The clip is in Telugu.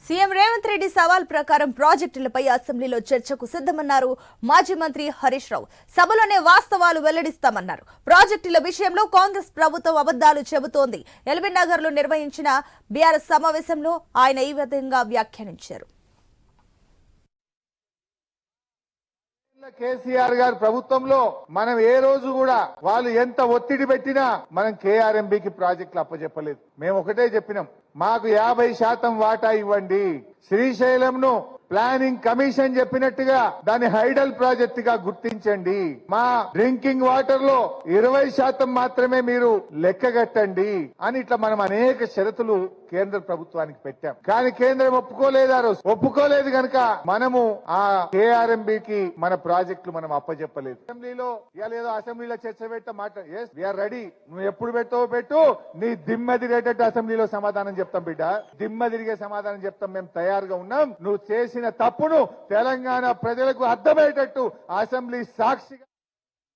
సీఎం రేవంత్ రెడ్డి సవాల్ ప్రకారం ప్రాజెక్టులపై అసెంబ్లీలో చర్చకు సిద్ధమన్నారు మాజీ మంత్రి హరీష్ రావు. సభలోనే వాస్తవాలు వెల్లడిస్తామన్నారు. ప్రాజెక్టుల విషయంలో కాంగ్రెస్ ప్రభుత్వం అబద్దాలు చెబుతోంది. ఎల్బీ నగర్ లో నిర్వహించిన బీఆర్ఎస్ సమావేశంలో ఆయన ఈ విధంగా వ్యాఖ్యానించారు. కేసీఆర్ గారి ప్రభుత్వంలో మనం ఏ రోజు కూడా వాళ్ళు ఎంత ఒత్తిడి పెట్టినా మనం కేఆర్ఎంబీకి ప్రాజెక్టులు అప్పచెప్పలేదు. మేము ఒకటే చెప్పినాం, మాకు 50% వాటా ఇవ్వండి. శ్రీశైలంను ప్లానింగ్ కమిషన్ చెప్పినట్టుగా దాన్ని హైడల్ ప్రాజెక్ట్ గా గుర్తించండి. మా డ్రింకింగ్ వాటర్ లో 20% మాత్రమే మీరు లెక్కగట్టండి అని ఇట్లా మనం అనేక షరతులు కేంద్ర ప్రభుత్వానికి పెట్టాం. కానీ కేంద్రం ఒప్పుకోలేదు. ఆ రోజు ఒప్పుకోలేదు కనుక మనము ఆ కేఆర్ఎంబీకి మన ప్రాజెక్టులు మనం అప్పచెప్పలేదు. అసెంబ్లీలో ఏదో అసెంబ్లీలో చర్చ పెట్ట మాట వీఆర్ రెడీ. నువ్వు ఎప్పుడు పెట్టావో పెట్టు, నీ దిమ్మ తిరిగేటట్టు అసెంబ్లీలో సమాధానం చెప్తాం బిడ్డ. దిమ్మ తిరిగే సమాధానం చెప్తాం. మేము తయారుగా ఉన్నాం. నువ్వు చేసిన తప్పును తెలంగాణ ప్రజలకు అర్థమయ్యేటట్టు అసెంబ్లీ సాక్షిగా